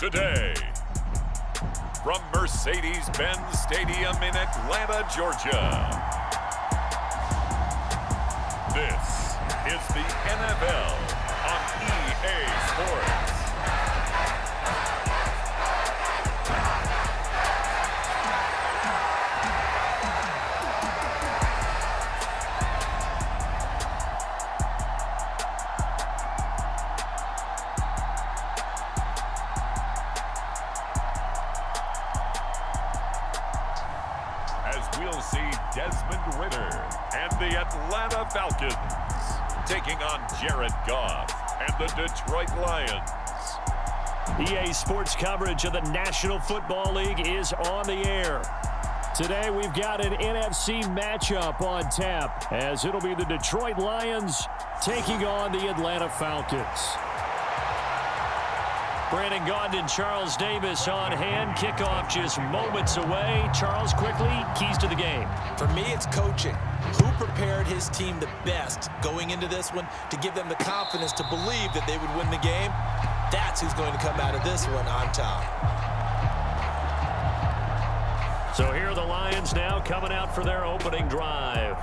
today. From Mercedes-Benz Stadium in Atlanta, Georgia. This is the NFL on EA Sports. We'll see Desmond Ridder and the Atlanta Falcons taking on Jared Goff and the Detroit Lions. EA Sports coverage of the National Football League is on the air. Today we've got an NFC matchup on tap as it'll be the Detroit Lions taking on the Atlanta Falcons. Brandon Gaudin and Charles Davis on hand. Kickoff just moments away. Charles, quickly, keys to the game. For me, it's coaching. Who prepared his team the best going into this one to give them the confidence to believe that they would win the game? That's who's going to come out of this one on top. So here are the Lions now coming out for their opening drive.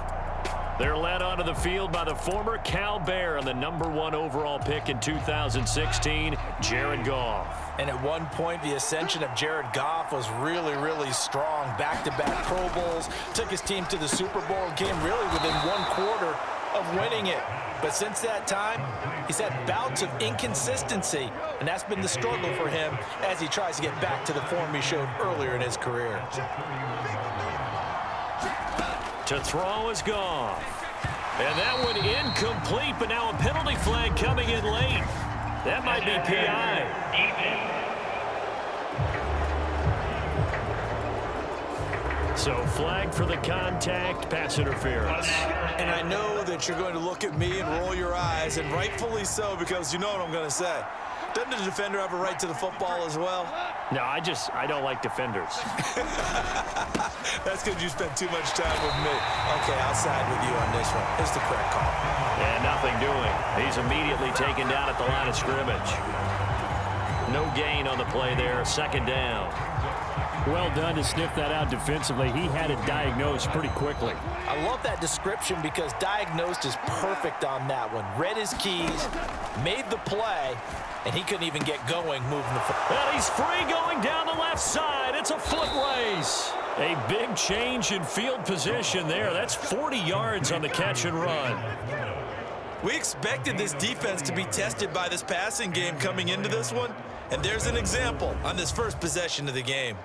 They're led onto the field by the former Cal Bear and the #1 overall pick in 2016, Jared Goff. And at one point, the ascension of Jared Goff was really, really strong. Back-to-back Pro Bowls, took his team to the Super Bowl, came really within one quarter of winning it. But since that time, he's had bouts of inconsistency, and that's been the struggle for him as he tries to get back to the form he showed earlier in his career. To throw is Goff. And that one incomplete, but now a penalty flag coming in late. That might be PI. So flag for the contact, pass interference. And I know that you're going to look at me and roll your eyes, and rightfully so, because you know what I'm going to say. Doesn't the defender have a right to the football as well? No, I don't like defenders. That's because you spent too much time with me. Okay, I'll side with you on this one. It's the correct call. And nothing doing. He's immediately taken down at the line of scrimmage. No gain on the play there. Second down. Well done to sniff that out defensively. He had it diagnosed pretty quickly. I love that description because diagnosed is perfect on that one. Read his keys, made the play, and he couldn't even get going moving the foot. And he's free going down the left side. It's a foot race. A big change in field position there. That's 40 yards on the catch and run. We expected this defense to be tested by this passing game coming into this one, and there's an example on this first possession of the game.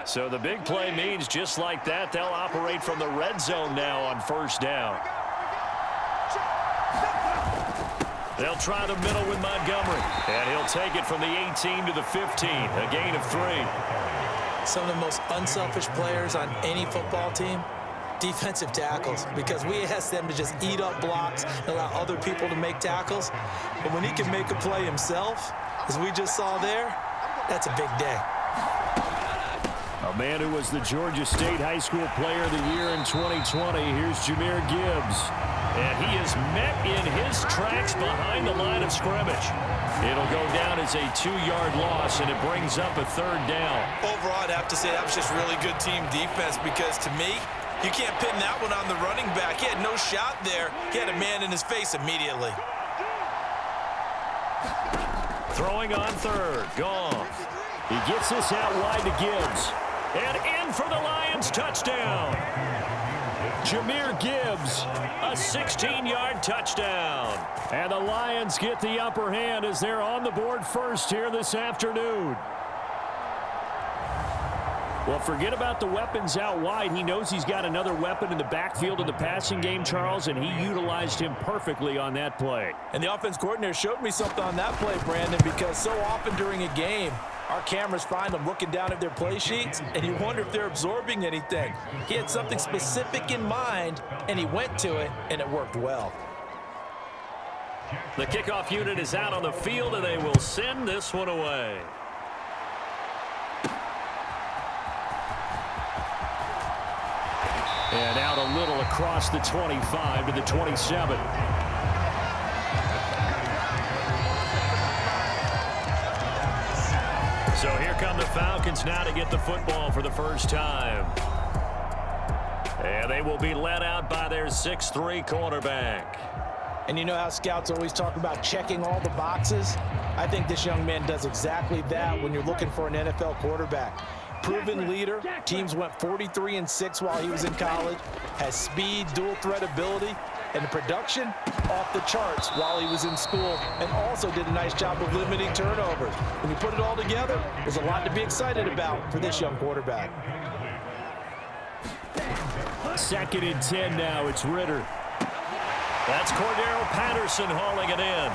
So the big play means just like that, they'll operate from the red zone now on first down. They'll try the middle with Montgomery. And he'll take it from the 18 to the 15, a gain of 3. Some of the most unselfish players on any football team, defensive tackles, because we ask them to just eat up blocks and allow other people to make tackles. But when he can make a play himself, as we just saw there, that's a big day. A man who was the Georgia State High School Player of the Year in 2020. Here's Jahmyr Gibbs. And he is met in his tracks behind the line of scrimmage. It'll go down as a 2-yard loss, and it brings up a third down. Overall, I'd have to say that was just really good team defense because, to me, you can't pin that one on the running back. He had no shot there. He had a man in his face immediately. Throwing on third. Goff. He gets this out wide to Gibbs. And in for the Lions touchdown. Jahmyr Gibbs, a 16-yard touchdown. And the Lions get the upper hand as they're on the board first here this afternoon. Well, forget about the weapons out wide. He knows he's got another weapon in the backfield of the passing game, Charles, and he utilized him perfectly on that play. And the offense coordinator showed me something on that play, Brandon, because so often during a game, our cameras find them looking down at their play sheets, and you wonder if they're absorbing anything. He had something specific in mind, and he went to it, and it worked well. The kickoff unit is out on the field, and they will send this one away. And out a little across the 25 to the 27. So here come the Falcons now to get the football for the first time. And they will be led out by their 6'3" quarterback. And you know how scouts always talk about checking all the boxes? I think this young man does exactly that when you're looking for an NFL quarterback. Proven leader. Teams went 43-6 while he was in college. Has speed, dual threat ability, and the production off the charts while he was in school, and also did a nice job of limiting turnovers. When you put it all together, there's a lot to be excited about for this young quarterback. 2nd and 10 now. It's Ritter. That's Cordero Patterson hauling it in.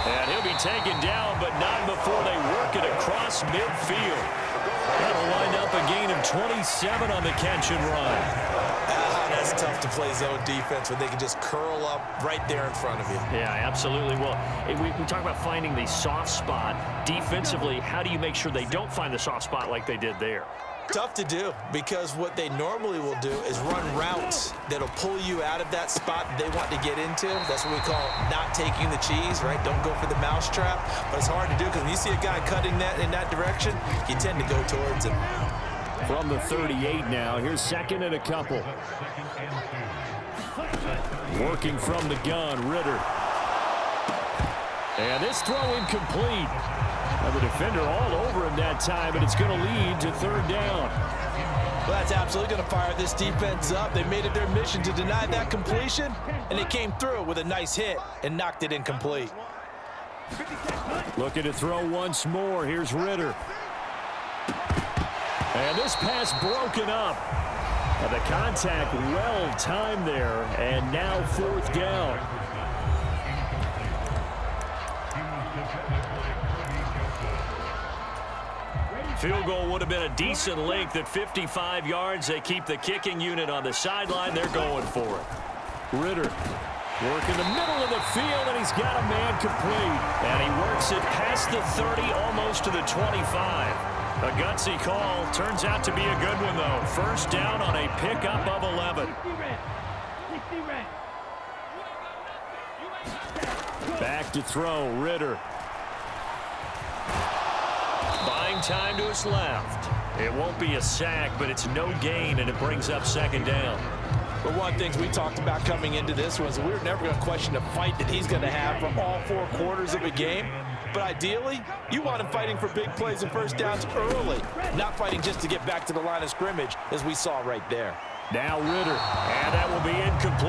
And he'll be taken down, but not before they work it across midfield. That'll wind up a gain of 27 on the catch and run. That's tough to play zone defense when they can just curl up right there in front of you. Yeah, absolutely. Well, we talk about finding the soft spot. Defensively, how do you make sure they don't find the soft spot like they did there? Tough to do, because what they normally will do is run routes that'll pull you out of that spot that they want to get into. That's what we call not taking the cheese, right? Don't go for the mousetrap. But it's hard to do, because when you see a guy cutting that in that direction, you tend to go towards him. From the 38 now, here's 2nd and a couple. Working from the gun, Ritter. And this throw incomplete. Now the defender all over him that time, and it's going to lead to 3rd down. Well, that's absolutely going to fire this defense up. They made it their mission to deny that completion, and they came through with a nice hit and knocked it incomplete. Looking to throw once more. Here's Ritter. And this pass broken up. And the contact well timed there, and now 4th down. Field goal would have been a decent length at 55 yards. They keep the kicking unit on the sideline. They're going for it. Ritter working the middle of the field, and he's got a man complete. And he works it past the 30, almost to the 25. A gutsy call. Turns out to be a good one, though. 1st down on a pickup of 11. Back to throw, Ritter. Buying time to his left. It won't be a sack, but it's no gain, and it brings up 2nd down. But one of the things we talked about coming into this was we're never going to question the fight that he's going to have for all 4 quarters of a game. But ideally, you want him fighting for big plays and 1st downs early, not fighting just to get back to the line of scrimmage, as we saw right there. Now Ritter, and that will be incomplete.